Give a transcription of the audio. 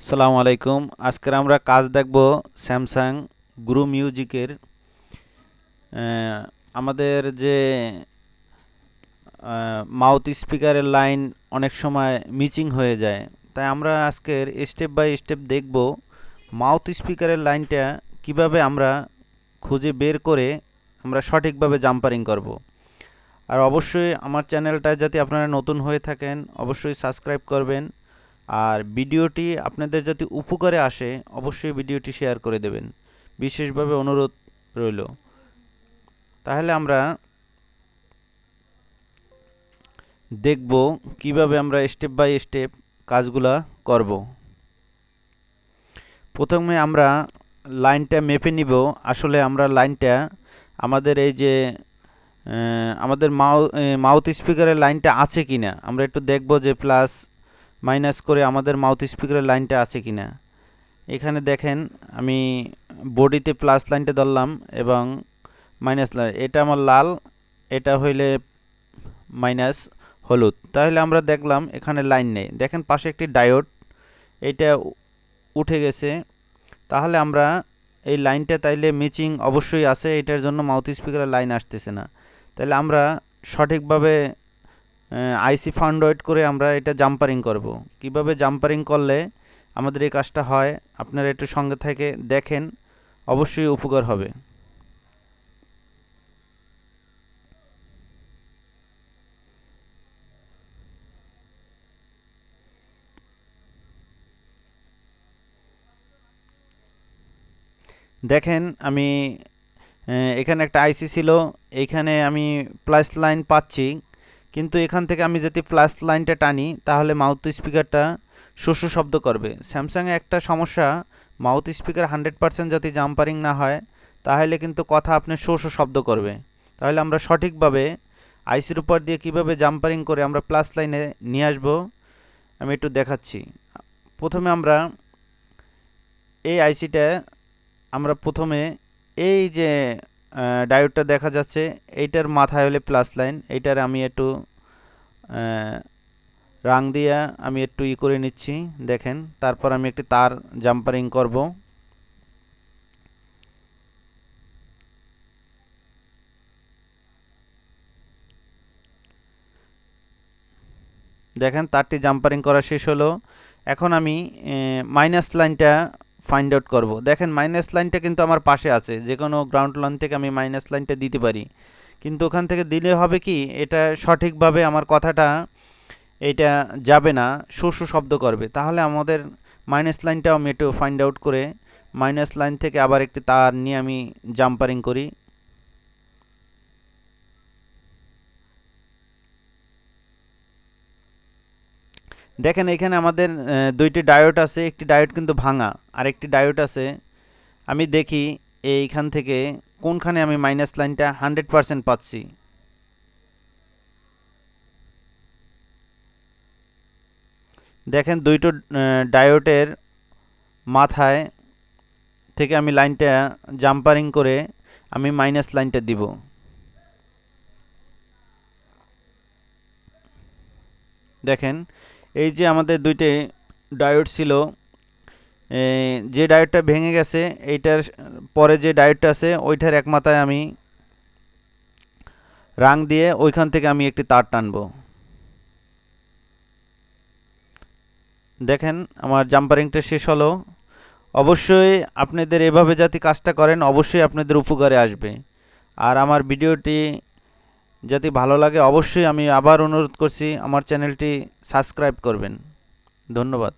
আসসালামু আলাইকুম। আজকের আমরা কাজ দেখব স্যামসাং গ্রু মিউজিকের আমাদের যে মাউথ স্পিকারের লাইন অনেক সময় মিচিং হয়ে যায়, তাই আমরা আজকের স্টেপ বাই স্টেপ দেখব মাউথ স্পিকারের লাইনটা কিভাবে আমরা খুঁজে বের করে আমরা সঠিকভাবে জাম্পারিং করব। আর অবশ্যই আমার চ্যানেলটায় যদি আপনারা নতুন হয়ে থাকেন অবশ্যই সাবস্ক্রাইব করবেন। আর ভিডিওটি আপনাদের যদি উপকারে আসে অবশ্যই ভিডিওটি শেয়ার করে দেবেন, বিশেষভাবে অনুরোধ রইল। তাহলে আমরা দেখব কিভাবে আমরা স্টেপ বাই স্টেপ কাজগুলা করব। প্রথমে আমরা লাইনটা মেপে নিব। আসলে আমরা লাইনটা আমাদের এই যে আমাদের মাউথ স্পিকারের লাইনটা আছে কিনা আমরা একটু দেখব যে প্লাস মাইনাস করে আমাদের মাউথ স্পিকারের লাইনটা আছে কিনা। এখানে দেখেন আমি বডিতে প্লাস লাইনটা ধরলাম এবং মাইনাস লাইন, এটা আমার লাল, এটা হইলে মাইনাস হলুদ। তাহলে আমরা দেখলাম এখানে লাইন নেই। দেখেন পাশে একটি ডায়োড, এটা উঠে গেছে। তাহলে আমরা এই লাইনটা তাইলে মিচিং অবশ্যই আছে, এটার জন্য মাউথ স্পিকারের লাইন আসতেছে না। তাহলে আমরা সঠিকভাবে আইসি ফাউন্ড আউট করে আমরা এটা জাম্পারিং করব। কিভাবে জাম্পারিং করলে আমাদের এই কাজটা হয় আপনারা একটু সঙ্গে থেকে দেখেন, অবশ্যই উপকার হবে। দেখেন আমি এখানে একটা আইসি ছিল, এইখানে আমি প্লাস লাইন পাচ্ছি, কিন্তু এখান থেকে আমি যদি প্লাস লাইনটা টানি তাহলে মাউথ স্পিকারটা শস্য শব্দ করবে। স্যামসাংয়ে একটা সমস্যা, মাউথ স্পিকার 100% যদি জাম্পারিং না হয় তাহলে কিন্তু কথা আপনি শস্য শব্দ করবে। তাহলে আমরা সঠিকভাবে আইসির উপর দিয়ে কিভাবে জাম্পারিং করে আমরা প্লাস লাইনে নিয়ে আসবো আমি একটু দেখাচ্ছি। প্রথমে আমরা এই আইসিটা আমরা প্রথমে এই যে ডায়োডটা দেখা যাচ্ছে এইটার মাথায় হলে প্লাস লাইন, এইটার আমি একটু রাং দিয়া আমি একটু করে নিচ্ছি। দেখেন তারপর আমি একটি তার জাম্পারিং করব। দেখেন তারটি জাম্পারিং করা শেষ হলো। এখন আমি মাইনাস লাইনটা ফাইন্ড আউট করব। দেখেন মাইনাস লাইনটা কিন্তু আমার পাশে আছে, যে কোনো গ্রাউন্ড লাইন থেকে আমি মাইনাস লাইনটা দিতে পারি, কিন্তু ওখান থেকে দিলে হবে কি এটা সঠিকভাবে আমার কথাটা এটা যাবে না, শস্য শব্দ করবে। তাহলে আমাদের মাইনাস লাইনটাও আমি একটু ফাইন্ড আউট করে মাইনাস লাইন থেকে আবার একটি তার নিয়ে আমি জাম্পারিং করি। দেখেন এখানে আমাদের দুইটি ডায়োড আছে, একটি ডায়োড কিন্তু ভাঙা, আর একটি ডায়োড আছে। আমি দেখি এইখান থেকে কোনখানে আমি মাইনাস লাইনটা 100% পাচ্ছি। দেখেন দুইটো ডায়োডের মাথায় থেকে আমি লাইনটা জাম্পারিং করে আমি মাইনাস লাইনটা দিব। দেখেন এই যে আমাদের দুইটি ডায়োড ছিল, যে ডায়োডটা ভেঙে গেছে এইটার পরে যে ডায়োডটা আছে ওইটার এক মাথায় আমি রাং দিয়ে ওইখান থেকে আমি একটি তার টানবো। দেখেন আমার জাম্পারিংটা শেষ হলো। অবশ্যই আপনাদের এভাবে যাতে কাজটা করেন অবশ্যই আপনাদের উপকারে আসবে। আর আমার ভিডিওটি যদি ভালো লাগে অবশ্যই আমি আবার অনুরোধ করছি আমার চ্যানেলটি সাবস্ক্রাইব করবেন। ধন্যবাদ।